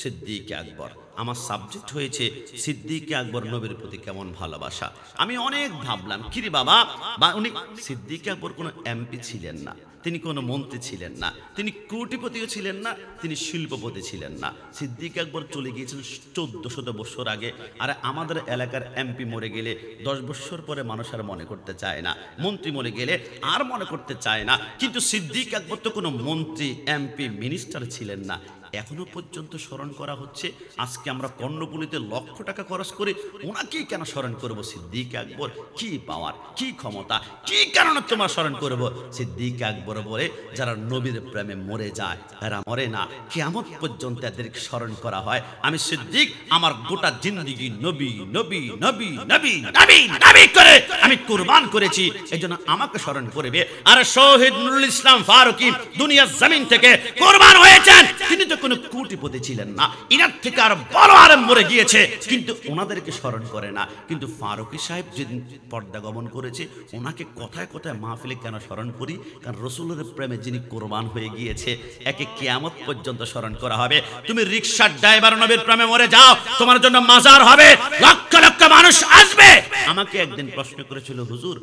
সিদ্দিক আকবর। আমার সাবজেক্ট হয়েছে সিদ্দিক আকবর নবীর প্রতি কেমন ভালোবাসা। আমি অনেক ভাবলাম কিরে বাবা, বা উনি সিদ্দিক আকবর কোনো এমপি ছিলেন না, তিনি কোনো মন্ত্রী ছিলেন না, তিনি কোটিপতিও ছিলেন না, তিনি শিল্পপতি ছিলেন না। সিদ্দিক আকবর চলে গিয়েছিলেন 1400 বছর আগে। আর আমাদের এলাকার এমপি মরে গেলে 10 বছর পরে মানুষ আর মনে করতে চায় না, মন্ত্রী মরে গেলে আর মনে করতে চায় না। কিন্তু সিদ্দিক আকবর তো কোনো মন্ত্রী, এমপি, মিনিস্টার ছিলেন না, এখনো পর্যন্ত স্মরণ করা হচ্ছে। আজকে আমরা কর্ণফুলীতে লক্ষ টাকা খরচ করে ওনাকেই কেন স্মরণ করব? সিদ্দিক আকবর কি পাওয়ার, কি ক্ষমতা, কি কারণে তোমরা স্মরণ করব? সিদ্দিক আকবর বলে যারা নবীর প্রেমে মরে যায় এরা মরে না, কিয়ামত পর্যন্ত এদেরকে স্মরণ করা হয়। আমি সিদ্দিক আমার গোটা জিন্দেগি নবী নবী নবী নবী নবী নবী করে আমি কুরবান করেছি, এজন্য আমাকে স্মরণ করবে। আর শহীদ নুরুল ইসলাম ফারুকী দুনিয়ার জমিন থেকে কুরবান হয়েছেন, তিনি তো কোনো কোটিপতি ছিলেন না, ইনার থেকে আর বড় আলেম মরে গিয়েছে, কিন্তু ওনাদেরকে স্মরণ করে না। কিন্তু ফারুকী সাহেব যেদিন পর্দা গমন করেছে, ওনাকে কথায় কথায় মাহফিলে কেন স্মরণ করি? কারণ রসুলের প্রেমে যিনি কোরবান হয়ে গিয়েছে, একে কিয়ামত পর্যন্ত স্মরণ করা হবে। তুমি রিকশার ড্রাইভার নবীর প্রেমে মরে যাও, তোমার জন্য মাজার হবে, লক্ষ লক্ষ মানুষ আসবে। আমাকে একদিন প্রশ্ন করেছিল, হুজুর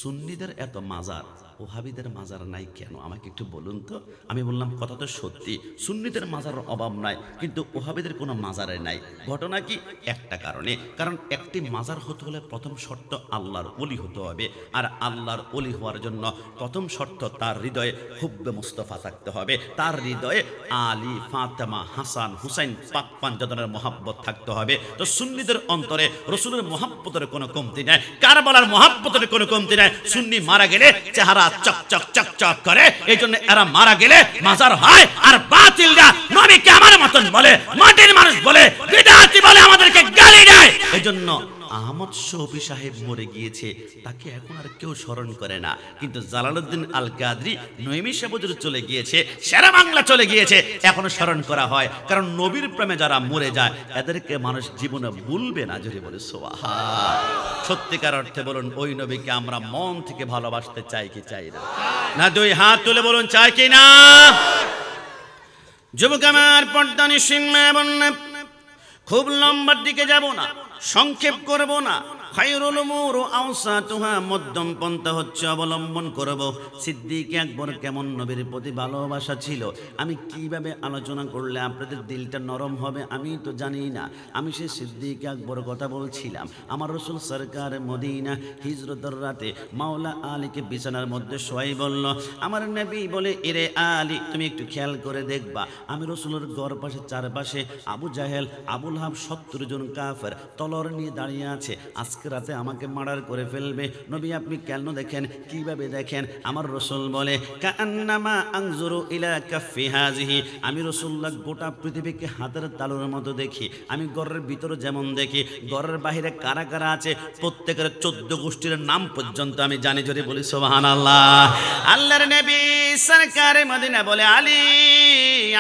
সুন্নিদের এত মাজার, ওহাবিদের মাজার নাই কেন? আমাকে একটু বলুন তো। আমি বললাম কথা তো সত্যি, সুন্নিদের মাজারের অভাব নাই, কিন্তু ওহাবিদের কোনো মাজারে নাই। ঘটনা কি? একটা কারণে, কারণ একটি মাজার হতে হলে প্রথম শর্ত আল্লাহর ওলি হতে হবে। আর আল্লাহর ওলি হওয়ার জন্য প্রথম শর্ত তার হৃদয়ে হুব্বে মুস্তাফা থাকতে হবে, তার হৃদয়ে আলী, ফাতেমা, হাসান, হুসাইন পাক পাঞ্জাতনের মহাব্বত থাকতে হবে। তো সুন্নিদের অন্তরে রসুলের মহাব্বতের কোনো কমতি নাই, কারবালার মহাব্বতের কোনো কমতি নাই। সুন্নি মারা গেলে চেহারা চক চক চক চক করে, এই জন্য এরা মারা গেলে মাজার হয়। আর বাতিলরা নবীকে আমার মতন বলে, মাটির মানুষ বলে, বিদআতি বলে, আমাদেরকে গালি দেয়। এই জন্য আহমদ শফি সাহেব মরে গিয়েছে, তাকে এখন আর কেউ স্মরণ করে না। কিন্তু জালালউদ্দিন আল কাদরি নৈমিষাবুজুর চলে গিয়েছে, শেরে বাংলা চলে গিয়েছে, এখনো স্মরণ করা হয়। কারণ নবীর প্রেমে যারা মরে যায় এদেরকে মানুষ জীবনে ভুলবে না। যদি বলে সুবহান, সত্যিকার অর্থে বলুন, ওই নবীকে আমরা মন থেকে ভালোবাসতে চাই কি চাই না? না দুই হাত তুলে বলুন, চাই কি না? যুবক আমার, পর্দা নিশিন মা বোন, খুব লম্বার দিকে যাব না, সংক্ষেপ করব না। খায়রুল উমুর আওসাতুহা, মধ্যম পন্থা হচ্ছে অবলম্বন করব। সিদ্দিক আকবর কেমন নবীর প্রতি ভালোবাসা ছিল, আমি কিভাবে আলোচনা করলে আপনাদের দিলটা নরম হবে আমি তো জানি না। আমি সে সিদ্দিক আকবর কথা বলছিলাম। আমার রসুল সরকার মদিনা হিজরতের রাতে মাওলা আলীকে বিছানার মধ্যে শোয়াই বলল, আমার নবী বলে, এরে আলী তুমি একটু খেয়াল করে দেখবা, আমি রসুলের গড় পাশে চারপাশে আবু জাহেল, আবুল হাব, 70 জন কাফের তলোয়ার নিয়ে দাঁড়িয়ে আছে, আজকে রাতে আমাকে মার্ডার করে ফেলবে। নবী আপনি কেন দেখেন, কিভাবে দেখেন? আমার রসুল বলে, কান্নামা আনজুরু ইলা কাফি হাযিহি, আমি রাসূলুল্লাহ গোটা পৃথিবীকে হাতের তালুর মতো দেখি। আমি ঘরের ভিতরে যেমন দেখি, ঘরের বাইরে কারা কারা আছে প্রত্যেকের 14 গোষ্ঠীর নাম পর্যন্ত আমি জানি। জোরে বলি সুবহানাল্লাহ। আল্লাহর নবী সরকারে মদিনা বলে, আলী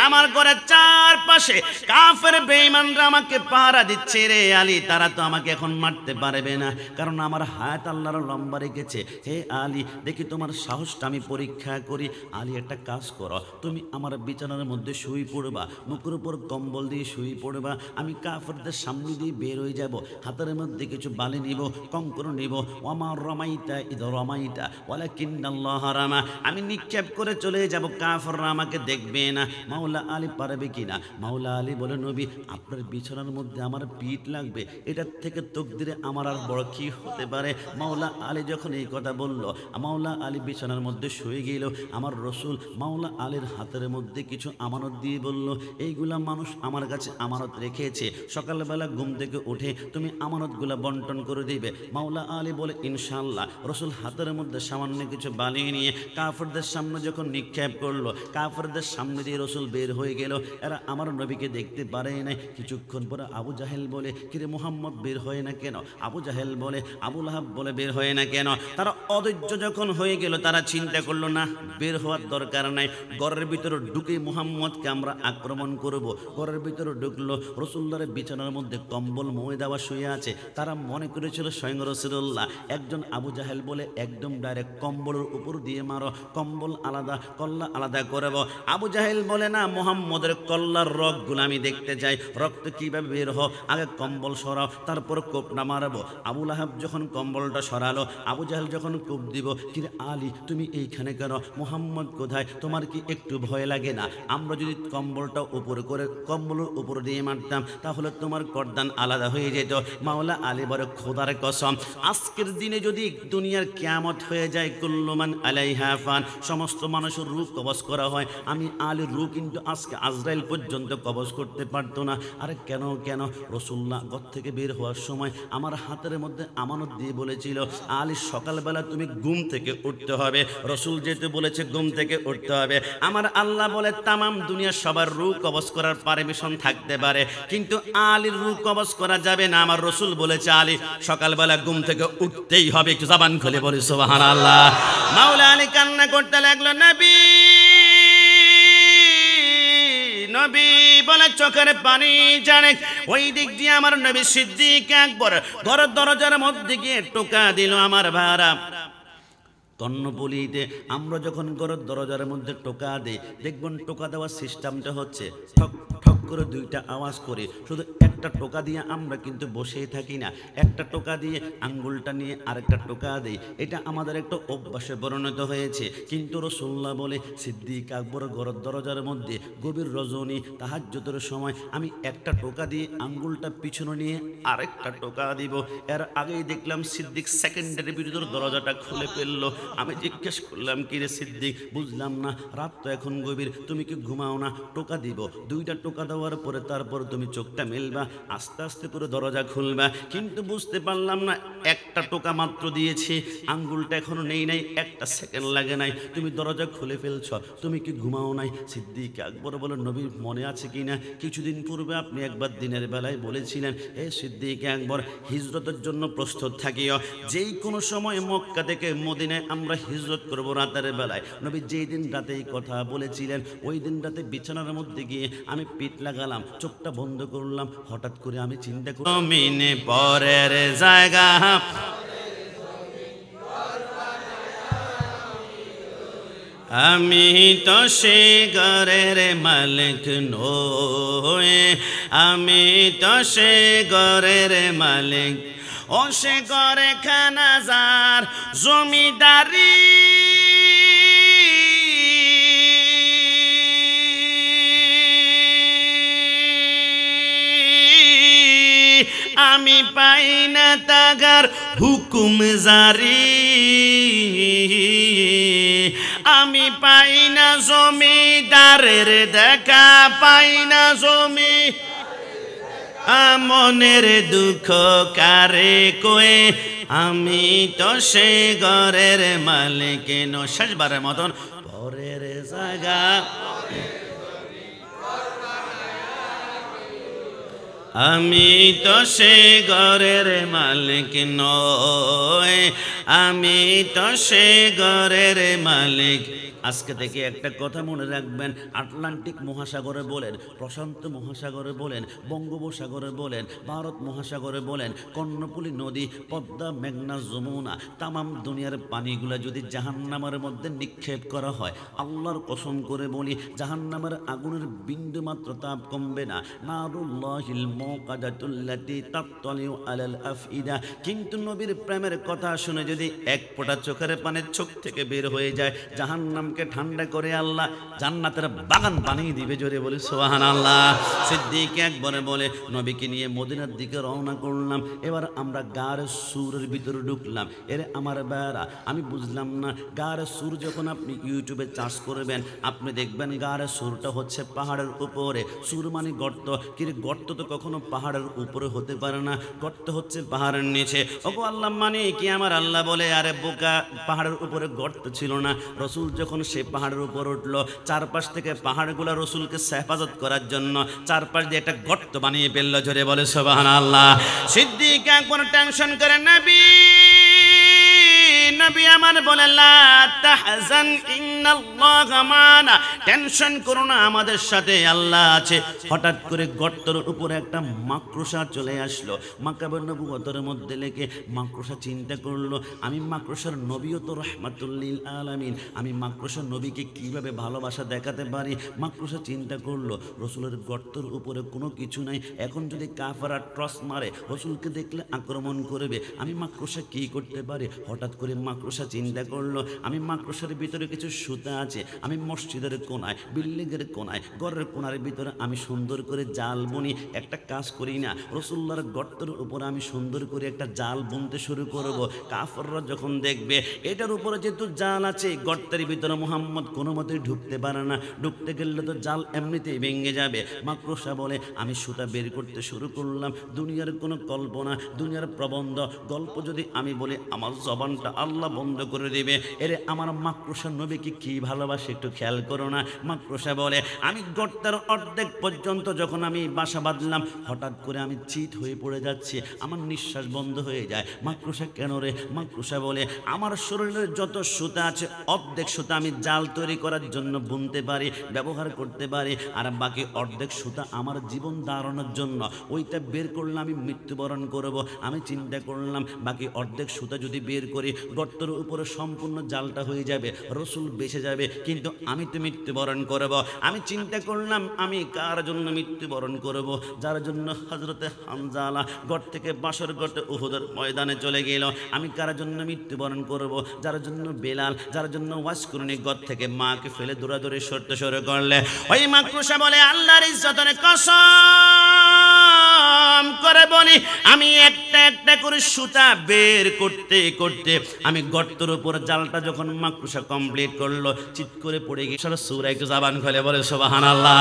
আমার ঘরের চারপাশে কাফের বেঈমানরা আমাকে পাহারা দিচ্ছে রে আলী, তারা তো আমাকে এখন মারতে পারবে না, কারণ আমার হাত আল্লাহর লম্বা রেখেছে। হে আলী, দেখি তোমার সাহসটা আমি পরীক্ষা করি। আলী একটা কাজ করো, তুমি আমার বিছানার মধ্যে শুয়ে পড়বা, মুখের উপর কম্বল দিয়ে শুয়ে পড়বা, আমি কাফেরদের সামনে দিয়ে বের হয়ে যাব, হাতের মধ্যে কিছু বালি নিব, কঙ্কর নিব। ওমা রমাইতা ইদ রমাইতা ওয়ালাকিন্নাল্লাহ রামা, আমি নিক্ষেপ করে চলে যাব, কাফেররা আমাকে দেখবে না। মাওলা আলী পারবে কিনা? মাওলা আলী বলে, নবী আপনার বিছানার মধ্যে আমার পিঠ লাগবে, এটার থেকে তকদিরে আমার আর বড় কি হতে পারে? মাওলা আলী যখন এই কথা বলল, মাওলা আলী বিছানার মধ্যে শুয়ে গেল। আমার রসুল মাওলা আলীর হাতের মধ্যে কিছু আমানত দিয়ে বলল, এইগুলা মানুষ আমার কাছে আমানত রেখেছে, সকালবেলা ঘুম থেকে উঠে তুমি আমানতগুলা বন্টন করে দিবে। মাওলা আলী বলে, ইনশাআল্লাহ। রসুল হাতের মধ্যে সামান্য কিছু বালি নিয়ে কাফেরদের সামনে যখন নিক্ষেপ করলো, কাফেরদের সামনে দিয়ে রসুল বের হয়ে গেল। এরা আমার নবীকে দেখতে পারে নাই। কিছুক্ষণ পরে আবু জাহেল বলে, কিরে মুহাম্মদ বের হয় না কেন? আবু জাহেল বলে, আবু লাহাব বলে বের হয় না কেন? তারা অধৈর্য যখন হয়ে গেল, তারা চিন্তা করলো না বের হওয়ার দরকার নাই, ঘরের ভিতরে ঢুকে মুহাম্মদকে আমরা আক্রমণ করব। ঘরের ভিতরে ঢুকলো, রাসূলুল্লাহর বিছানার মধ্যে কম্বল মুড়ে দেওয়া শুয়ে আছে। তারা মনে করেছিল স্বয়ং রাসূলুল্লাহ। একজন আবু জাহেল বলে একদম ডাইরেক্ট কম্বলের উপর দিয়ে মারো, কম্বল আলাদা কল্লা আলাদা করব। আবু জাহেল বলে না, মুহাম্মদের কল্লার রগগুলো আমি দেখতে চাই, রক্ত কিভাবে বের হয়, আগে কম্বল সরাও তারপর কোপটা মারবো। আবু লাহাব যখন কম্বলটা সরালো, আবু জাহেল যখন কোপ দিব, কিরে আলী তুমি এইখানে কেন, মুহাম্মদ কোথায়, তোমার কি একটু ভয় লাগে না? আমরা যদি কম্বলটা উপরে করে কম্বলের উপর দিয়ে মারতাম তাহলে তোমার গর্দান আলাদা হয়ে যেত। মাওলা আলী বলে, খোদার কসম, আজকের দিনে যদি দুনিয়ার কিয়ামত হয়ে যায়, কুল্লুমান আলাইহা ফান, সমস্ত মানুষের রূহ কবজ করা হয়, আমি আলীর রূহ কিন্তু আজকে আজরাইল পর্যন্ত কবজ করতে পারতো না। আরে কেন কেন? রাসূলুল্লাহ ঘর থেকে বের হওয়ার সময় আমার হাতের মধ্যে আমানত দিয়ে বলেছিল, আলী সকালবেলা তুমি ঘুম থেকে উঠতে হবে। রাসূল যেতে বলেছে ঘুম থেকে উঠতে হবে। আমার আল্লাহ বলে তামাম দুনিয়ার সবার রূহ কবজ করার পারমিশন থাকতে পারে, কিন্তু আলীর রূহ কবজ করা যাবে না। আমার রাসূল বলেছে আলী সকালবেলা ঘুম থেকে উঠতেই হবে। একটু জবান খুলে বলি সুবহানাল্লাহ। মাওলা আলী কান্না করতে লাগলো, নবী নবী বলে চোখের পানি জানে। ওই দিক দিয়ে আমার নবী সিদ্দিক আকবর ঘরের দরজার মধ্যে গিয়ে টোকা দিল। আমার ভাড়া কর্ণপলিতে আমরা যখন ঘরের দরজার মধ্যে টোকা দিই, দেখবেন টোকা দেওয়ার সিস্টেমটা হচ্ছে ঠক ঠক করে দুইটা আওয়াজ করে। শুধু একটা টোকা দিয়ে আমরা কিন্তু বসেই থাকি না, একটা টোকা দিয়ে আঙ্গুলটা নিয়ে আরেকটা টোকা দিই, এটা আমাদের একটা অভ্যাসে পরিণত হয়েছে। কিন্তু রাসূলুল্লাহ বলে, সিদ্দিক আকবর ঘরের দরজার মধ্যে গভীর রজনী তাহাজ্জুদের সময় আমি একটা টোকা দিয়ে আঙ্গুলটা পিছনে নিয়ে আরেকটা টোকা দিব। এর আগেই দেখলাম সিদ্দিক সেকেন্ডের ভিতরে দরজাটা খুলে ফেললো। আমি জিজ্ঞেস করলাম, কি রে সিদ্দিক, বুঝলাম না, রাত তো এখন গভীর, তুমি কি ঘুমাও না? টোকা দিব, দুইটা টোকা দেওয়ার পরে তারপর তুমি চোখটা মেলবা, আস্তে আস্তে করে দরজা খুলবা। কিন্তু বুঝতে পারলাম না, একটা টোকা মাত্র দিয়েছি, আঙ্গুলটা এখনো নেই নাই, একটা সেকেন্ড লাগে নাই, তুমি দরজা খুলে ফেলছ, তুমি কি ঘুমাও নাই? সিদ্দিক আকবর বলে, নবী মনে আছে কি না, কিছুদিন পূর্বে আপনি একবার দিনের বেলায় বলেছিলেন, এ সিদ্দিক আকবর হিজরতের জন্য প্রস্তুত থাকিও, যেই কোনো সময় মক্কা থেকে মদিনায় আমরা হিজরত করব রাতের বেলায়। নবী যেই দিন রাতে এই কথা বলেছিলেন, ওই দিন রাতে বিছানার মধ্যে গিয়ে আমি পিঠ লাগালাম, চোখটা বন্ধ করলাম, হঠাৎ করে আমি চিন্তা করি, জমিনে পরের জায়গা, আমি তো সে ঘরের মালিক নই, আমি তো সে ঘরের মালিক, ও সে ঘরে খানাজার জমিদারি, আমি পাই না তাগার হুকুম জারি, আমি পাই না জমিদারের দেখা, পাই না জমি মনের দুঃখ কারে কয়ে, আমি তো সে ঘরের মালিক নই। শেষবারের মতন, পরের জায়গা আমি তো সে ঘরের মালিক নই, আমি তো সে ঘরের মালিক। আজকে থেকে একটা কথা মনে রাখবেন, আটলান্টিক মহাসাগরে বলেন, প্রশান্ত মহাসাগরে বলেন, বঙ্গোপসাগরে বলেন, ভারত মহাসাগরে বলেন, কর্ণফুলী নদী, পদ্মা, মেঘনা, যমুনা, তামাম দুনিয়ার পানিগুলা যদি জাহান্নামের মধ্যে নিক্ষেপ করা হয়, আল্লাহর কসম করে বলি, জাহান্নামের আগুনের বিন্দু মাত্র তাপ কমবে না। নারুল্লাহিল মুকাদাতুল্লাতি তাত্তালিউ আলাল আফইদা। কিন্তু নবীর প্রেমের কথা শুনে যদি এক ফোঁটা চোখের পানি চোখ থেকে বের হয়ে যায়, জাহান্নাম ঠান্ডা করে আল্লাহ জান্নাতের বাগান বানিয়ে দিবে। জোরে বলি সুবহানাল্লাহ। সিদ্দিক আকবর বলে, নবীকে নিয়ে মদিনার দিকে রওনা করলাম। এবার আমরা গারে সুরের ভিতরে ঢুকলাম। এর আমার বেড়া, আমি বুঝলাম না, গারে সুর যখন আপনি ইউটিউবে চার্জ করবেন, আপনি দেখবেন গারে সুরটা হচ্ছে পাহাড়ের উপরে। সুর মানে গর্ত, কিন্তু গর্ত তো কখনো পাহাড়ের উপরে হতে পারে না, গর্ত হচ্ছে পাহাড়ের নিচে। ওগো আল্লাহ মানে কি? আমার আল্লাহ বলে, আরে বোকা, পাহাড়ের উপরে গর্ত ছিল না। রাসূল যখন সেই পাহাড়ের উপর উঠলো, চারপাশ থেকে পাহাড়গুলো রসুলকে হেফাজত করার জন্য চারপাশ দিয়ে একটা গর্ত বানিয়ে ফেললো। জোরে বলে সুবহানাল্লাহ। সিদ্দিক আকবর টেনশন করে, নবী নবী আমার বলে, লা তাহজান ইন্নাল্লাহা মানা, টেনশন করো না, আমাদের সাথে আল্লাহ আছে। হঠাৎ করে গর্তের উপরে একটা মাকড়সা চলে আসলো। মাকাবের নবুয়তের মধ্যে লেগে মাকড়সা চিন্তা করলো, আমি মাকড়সার নবীও তো রাহমাতুল্লিল আলামিন, আমি মাকড়সার নবীকে কিভাবে ভালোবাসা দেখাতে পারি। মাকড়সা চিন্তা করলো, রসুলের গর্তের উপরে কোনো কিছু নাই, এখন যদি কাফারা ট্রস মারে রসুলকে দেখলে আক্রমণ করবে, আমি মাকড়সা কি করতে পারি। হঠাৎ করে মাকড়সা চিন্তা করলো, আমি মাকড়সার ভিতরে কিছু সুতা আছে, আমি মসজিদের কোনায়, বিল্ডিংয়ের কোনায়, ঘরের কোনার ভিতরে আমি সুন্দর করে জাল বুনি। একটা কাজ করি না, রসুল্লাহর গর্তের উপরে আমি সুন্দর করে একটা জাল বুনতে শুরু করব। কাফররা যখন দেখবে এটার উপরে যেহেতু জাল আছে, গর্তের ভিতরে মুহাম্মদ কোনো মতেই ঢুকতে পারে না, ঢুকতে গেলে তো জাল এমনিতেই ভেঙে যাবে। মাকড়সা বলে, আমি সুতা বের করতে শুরু করলাম। দুনিয়ার কোনো কল্পনা, দুনিয়ার প্রবন্ধ গল্প যদি আমি বলি, আমার জবানটা আল্লাহ বন্ধ করে দিবে। এরে আমার মাকড়সা নবীকে কি ভালোবাসে একটু খেয়াল করো না। মাকড়সা বলে, আমি গর্তের অর্ধেক পর্যন্ত যখন আমি বাসা বাঁধলাম, হঠাৎ করে আমি চিত হয়ে পড়ে যাচ্ছি, আমার নিঃশ্বাস বন্ধ হয়ে যায়। মাকড়সা কেন রে? মাকড়সা বলে, আমার শরীরের যত সুতা আছে অর্ধেক সুতা আমি জাল তৈরি করার জন্য বুনতে পারি, ব্যবহার করতে পারি, আর বাকি অর্ধেক সুতা আমার জীবন দাঁড়ানোর জন্য, ওইটা বের করলে আমি মৃত্যুবরণ করব। আমি চিন্তা করলাম বাকি অর্ধেক সুতা যদি বের করি, গর্তের উপরে সম্পূর্ণ জালটা হয়ে যাবে, রসুল বেঁচে যাবে, কিন্তু আমি তো মৃত্যুবরণ করব। আমি চিন্তা করলাম আমি কার জন্য মৃত্যুবরণ করব? যার জন্য হযরতে হামজালা গড় থেকে বাসর গড়ে উহুদের ময়দানে চলে গেল। আমি কার জন্য মৃত্যুবরণ করব? যার জন্য বেলাল, যার জন্য ওয়াসকুরনি গড় থেকে মাকে ফেলে দৌড়াদৌড়ি সরতে শুরু করলে। ওই মাকড়সা বলে, আল্লাহর ইজ্জতের কসম করে বলি, আমি একটা একটা করে সুতা বের করতে করতে আমি গর্তের উপর জালটা যখন মাকড়সা কমপ্লিট করলো, চিৎ করে পড়ে গিয়ে সারা সূরা একটু জবান খুলে বলে সুবহানাল্লাহ।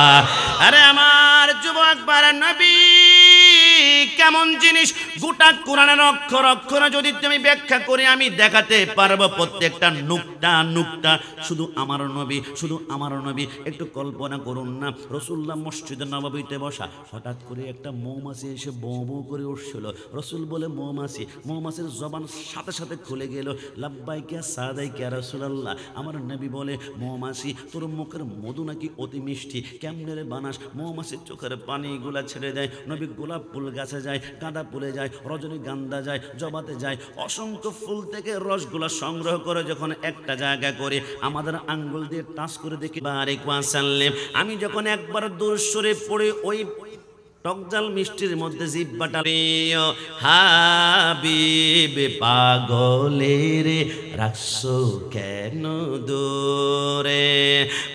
আরে আমার যুবক বারা নবী কেমন জিনিস, গোটা কোরআনের অক্ষর অক্ষর যদি তুমি ব্যাখ্যা করে আমি দেখাতে পারবো, প্রত্যেকটা নুকটা নুকটা শুধু আমার নবী, শুধু আমার নবী। একটু কল্পনা করুন না, রাসূলুল্লাহ মসজিদে নববীতে বসা, হঠাৎ করে একটা মৌমাছি এসে বউ বউ করে উঠছিল। রসুল বলে, মৌমাছি, মৌমাছির জবান সাথে সাথে খুলে গেল, লাব্বাইকা সাদাইকা রাসূলুল্লাহ। আমার নবী বলে, মৌমাছি তোর মুখের মধু নাকি অতি মিষ্টি, কেমনে রে বানাস? মৌমাছির চোখের পানিগুলা ছেড়ে দেয়। নবী গোলাপ ফুল গাছে যায়, গাঁদা ফুলে যায়, রজনীগন্ধা যায়, জবাতে যায়, অসংখ্য ফুল থেকে রসগুলা সংগ্রহ করে যখন একটা জায়গা করে আমাদের আঙ্গুল দিয়ে টাচ করে দেখি, বারিক ওয়াসাল্লাম, আমি যখন একবার দূর সরে পড়ে ওই টকজাল মিষ্টির মধ্যে জিব্বাটা, হাবিব পাগলের রাখছো কেন দূরে?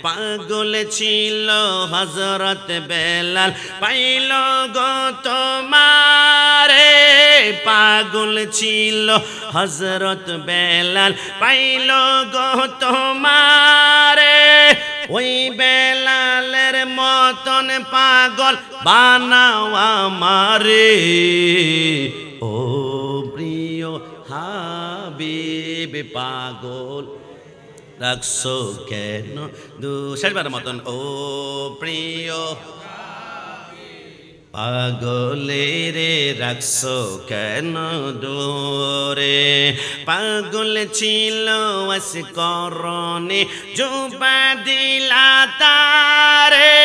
পাগল ছিল হযরত বেলাল, পাইল গো তোমারে। পাগল ছিল হযরত বেলাল, পাইল গো তোমারে। ওই বেলালের মতন পাগল বানাও আমারে, ও প্রিয় হাবিব পাগল রাখছো কেন শেষবার মতন, ও প্রিয় পাগলের রাখছো কেন দূরে? পাগল ছিল ওয়াসকরণে জুবা দিলা তারে।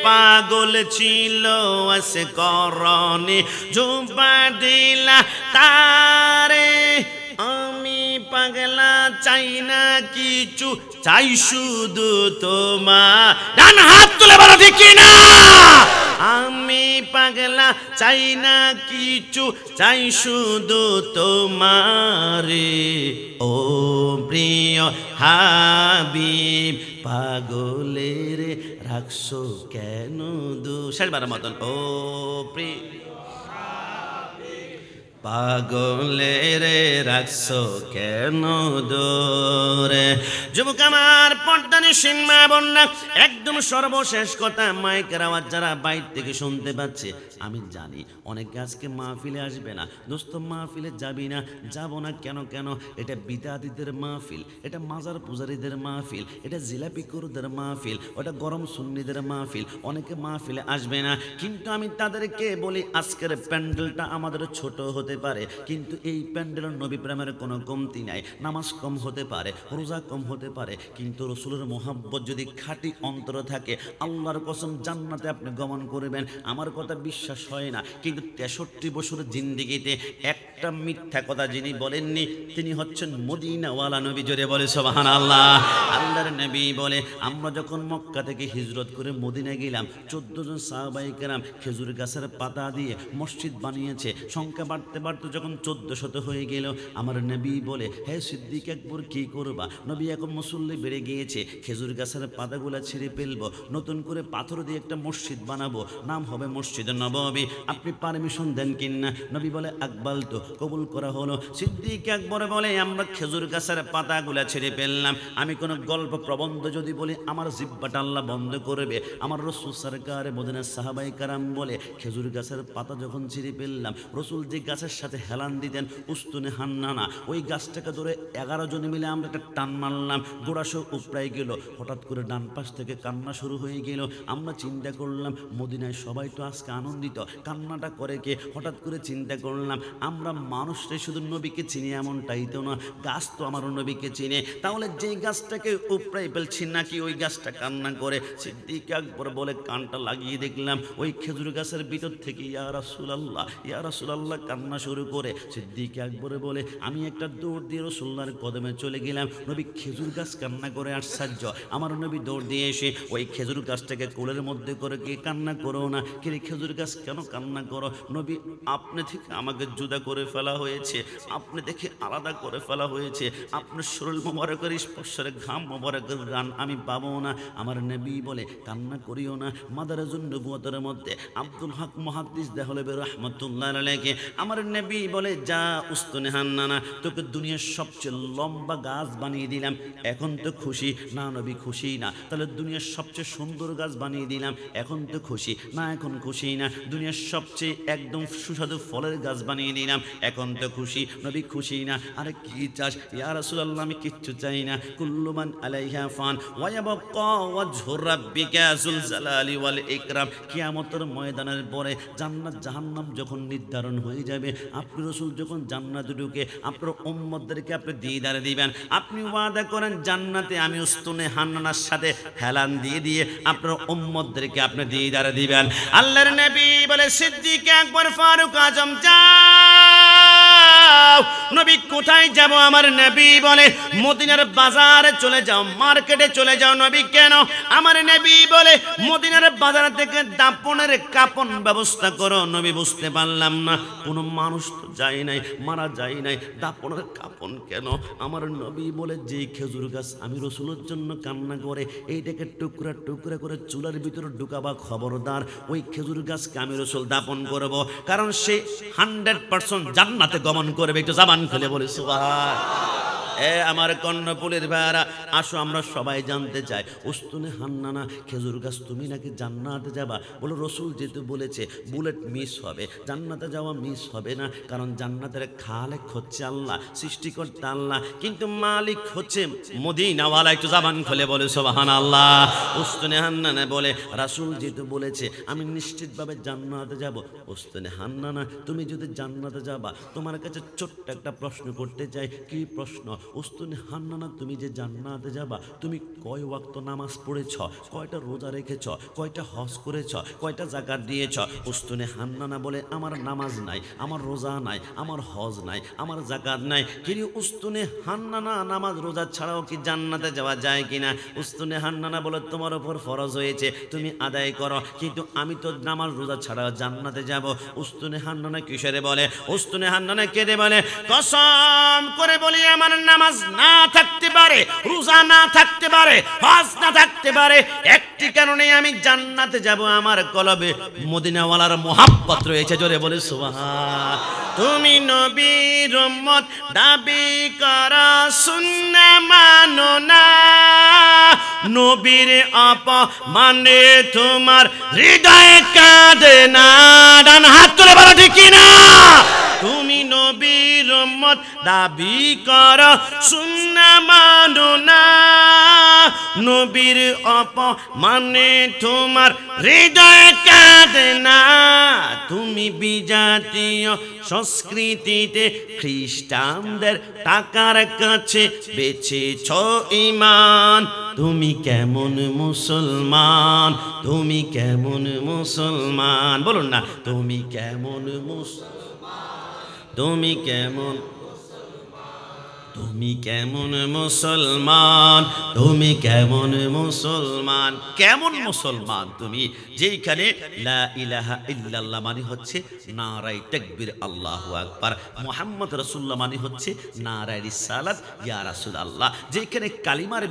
পাগল ছিল ওয়াসকরণে জুবা দিলা তারে। আমি পাগলা চাই না কিছু, চাই শুধু তোমার। ডান হাত তুলে বলো ঠিক কিনা? আমি পাগলা চাই না কিছু, চাই শুধু তোমারে, ও প্রিয় হাবিব পাগলের রাখছো কেন শেষবার মতন, ও প্রিয় পাগলের রাখছো কেন দূরে? যুবক আমার পর্দানি সিনমা বন্যা, এক একদম সর্বশেষ কথা, মাইকের আওয়াজ যারা বাইরে থেকে শুনতে পাচ্ছে, আমি জানি অনেকে আজকে মাহফিলে আসবে না। দোস্ত, মাহফিলে যাবি না, যাব না কেন? এটা বিদাতিদের মাহফিল, এটা মাজার পূজারীদের মাহফিল, এটা জিলাপি কুরদের মাহফিল, ওটা গরম সুন্নিদের মাহফিল। অনেকে মাহফিলে আসবে না, কিন্তু আমি তাদেরকে বলি আজকের প্যান্ডেলটা আমাদের ছোট হতে পারে, কিন্তু এই প্যান্ডেলের নবী প্রেমের কোনো কমতি নাই। নামাজ কম হতে পারে, রোজা কম হতে পারে, কিন্তু রসুলের মোহাব্বত যদি খাঁটি অন্তরে থাকে, আল্লাহর কসম জান্নাতে আপনি গমন করবেন। আমার কথা বিশ্বাস হয় না, কিন্তু 63 বছর জিন্দেগিতে একটা মিথ্যা কথা যিনি বলেননি, তিনি হচ্ছেন মদিনাওয়ালা নবী। জোরে বলে সুবহানাল্লাহ। আল্লাহর নবী বলে, আমরা যখন মক্কা থেকে হিজরত করে মদিনা গেলাম, 14 জন সাহাবায়ে কেরাম খেজুর গাছের পাতা দিয়ে মসজিদ বানিয়েছে। সংখ্যা বাড়তে বাড়তে যখন 1400 হয়ে গেল, আমার নবী বলে, হে সিদ্দিক আকবর, কি করবা? নবী, এখন মুসল্লি বেড়ে গিয়েছে, খেজুর গাছের পাতাগুলা ছিঁড়ে ফেলবো, নতুন করে পাথর দিয়ে একটা মসজিদ বানাবো, নাম হবে মসজিদে নববী, আপনি পারমিশন দেন কিনা? নবী বলে, আকবাল তো, কবুল করা হলো। সিদ্দিক আকবর বলে, আমরা খেজুর গাছের পাতাগুলা ছিঁড়ে ফেললাম। আমি কোনো গল্প প্রবন্ধ যদি বলি, আমার জিহ্বাটা আল্লাহ বন্ধ করবে। আমার রাসূল সরকার মদিনার সাহাবায়ে কেরাম বলে, খেজুর গাছের পাতা যখন ছিঁড়ে ফেললাম, রাসূল যে গাছের সাথে হেলান দিতেন, উস্তুনে হান্নানা, ওই গাছটাকে ধরে 11 জন মিলে আমরা একটা টান মারলাম, গোড়াসহ উপড়াই গেল। হঠাৎ করে ডান পাশ থেকে কান্না শুরু হয়ে গেল। আমরা চিন্তা করলাম, মদিনায় সবাই তো আজকে আনন্দিত, কান্নাটা করে কে? হঠাৎ করে চিন্তা করলাম, আমরা মানুষটাই শুধু নবীকে চিনি এমনটাই তো না, গাছ তো আমার নবীকে চিনে, তাহলে যেই গাছটাকে উপড়াই ফেলছি নাকি ওই গাছটা কান্না করে? সিদ্দিক আকবর বলে, কানটা লাগিয়ে দেখলাম ওই খেজুর গাছের ভিতর থেকে ইয়া রাসূলুল্লাহ, ইয়া রাসূলুল্লাহ কান্না শুরু করে। সিদ্দিক আকবর বলে, আমি একটা দৌড় দিয়ে রাসূলুল্লাহর কদমে চলে গেলাম। নবী খেজুর গাছ কান্না করে, আশ্চর্য। আমার নবী দৌড় দিয়ে এসে ওই খেজুর গাছটাকে কোলের মধ্যে করে, কে কান্না করো না, কে খেজুর গাছ কেন কান্না করো? নবী, আপনি থেকে আমাকে জুদা করে ফেলা হয়েছে, আপনি দেখে আলাদা করে ফেলা হয়েছে, আপনার শরীর মোবারকের স্পর্শের ঘাম মোবারকের গান আমি পাবো না। আমার নবী বলে, কান্না করিও না। মাদারাজুন নবুয়তের মধ্যে আব্দুল হক মুহাদ্দিস দেহলবী রাহমাতুল্লাহ আলাইহি, আমার নবী বলে, যা উস্তুনে হান্নানা, তোকে দুনিয়ার সবচেয়ে লম্বা গাছ বানিয়ে দিলাম, এখন তো খুশি না? নবী, খুশি না। তাহলে দুনিয়ার সবচেয়ে সুন্দর গাছ বানিয়ে দিলাম, এখন তো খুশি না? এখন খুশি না। দুনিয়ার সবচেয়ে একদম সুস্বাদু ফলের গাছ বানিয়ে দিলাম, এখন তো খুশি? নবী, খুশি না। আরে কি চাস? ইয়া রাসূলুল্লাহ, আমি কিচ্ছু চাই না। কুল্লু মান আলাইহা ফান ওয়া ইয়াবকা ওয়াজহু রাব্বিকা যুল জালালি ওয়াল ইকরাম। কিয়ামতের ময়দানের পরে জান্নাত জাহান্নাম যখন নির্ধারণ হয়ে যাবে, আপনি রাসূল যখন জান্নাতে ঢুকে আপনার উম্মতদেরকে আপনি দিদার দিবেন, আপনি ওয়াদা করেন জান্নাতে আমি উস্তুনে হান্নানার সাথে হেলান দিয়ে দিয়ে আপনার উম্মতদেরকে আপনি দিদার দিবেন। আল্লাহর নবী বলে, সিদ্দিক আকবর, ফারুক আজম, যাও। নবী, কোথায় যাব? আমার নবী বলে, মদিনার বাজারে চলে যাও, মার্কেটে চলে যাও। নবী, কেন? আমার নবী বলে, মদিনার বাজার থেকে দাপনের কাপন ব্যবস্থা করো। নবী, বুঝতে পারলাম না, কোনো মানুষ তো যায় নাই, মারা যায় নাই, দাপনের কাপন কেন? আমার নবী বলে, যে খেজুর গাছ আমি রাসূলের জন্য কান্না করে এইটাকে টুকরা টুকরা করে চুলার ভিতরে ঢুকাবা, খবরদার, ওই খেজুর গাছকে আমি রাসূল দাপন করব, কারণ সে 100% জান্নাতে গমন করবে। একটু জবান খুলে বলে সুবহান। আমার কর্ণপুলের ভাইরা, আসো আমরা সবাই জানতে চাই, উস্তুনে হান্নানা খেজুর গাছ, তুমি নাকি জান্নাতে যাবা? বলো, রাসূল যেহেতু বলেছে বুলেট মিস হবে, জান্নাতে যাওয়া মিস হবে না, কারণ জান্নাতের খালেক হচ্ছে আল্লাহ, সৃষ্টিকর্তা আল্লাহ, কিন্তু মালিক হচ্ছে মদিনাওয়ালা। একটু জবান খুলে বলে সুবহানাল্লাহ। উস্তুনে হান্নানা বলে, রাসূল যেহেতু বলেছে আমি নিশ্চিতভাবে জান্নাতে যাব। উস্তুনে হান্নানা, তুমি যদি জান্নাতে যাবা, তোমার কাছে ছোট্ট একটা প্রশ্ন করতে চাই। কি প্রশ্ন? উস্তুনে হান্নানা, তুমি যে জান্নাতে যাবা, তুমি কয় ওয়াক্ত নামাজ পড়েছ, কয়টা রোজা রেখেছ, কয়টা হজ করেছ, কয়টা যাকাত দিয়েছ? উস্তুনে হান্নানা বলে, আমার নামাজ নাই, আমার রোজা নাই, আমার হজ নাই, আমার যাকাত নাই। কিন্তু উস্তুনে হান্নানা, নামাজ রোজা ছাড়াও কি জান্নাতে যাওয়া যায় কিনা? উস্তুনে হান্নানা বলে, তোমার উপর ফরজ হয়েছে, তুমি আদায় করো, কিন্তু আমি তো নামাজ রোজা ছাড়াও জান্নাতে যাব। উস্তুনে হান্নানা কিসেরে বলে? উস্তুনে হান্নানা কেঁদে বলে, কসম করে বলি, আমার নামাজ না থাকতে পারে, রোজা না থাকতে পারে, হজ না থাকতে পারে, একটা একটি কারণে আমি জান্নাতে যাব, আমার কলবে মদিনাওয়ালার মোহাব্বত রয়েছে। জোরে বলে সুবহান। তুমি নবীর উম্মত দাবি করা সুন্নাহ মানো না, নবীর অপমানে তোমার হৃদয় কাঁদে না। ডান হাত তুলে বলো ঠিক কিনা। তুমি নবীর উম্মত দাবি করো সুন্নাহ মানো না, নবীর অপমানে তোমার হৃদয় কাঁদে না। তুমি বিজাতীয় সংস্কৃতিতে খ্রিস্টানদের টাকার কাছে বেচেছ ঈমান। তুমি কেমন মুসলমান, তুমি কেমন মুসলমান, বলুন না তুমি কেমন তুমি কেমন, তুমি কেমন মুসলমান, তুমি কেমন মুসলমান, কেমন মুসলমান তুমি যেখানে লা ইলাহা ইল্লাল্লাহ মানে হচ্ছে নারায়ে তাকবীর আল্লাহু আকবার, মুহাম্মদ রাসূলুল্লাহ মানে হচ্ছে নারায়ে রিসালাত ইয়া রাসূলুল্লাহ, যেখানে কালিমার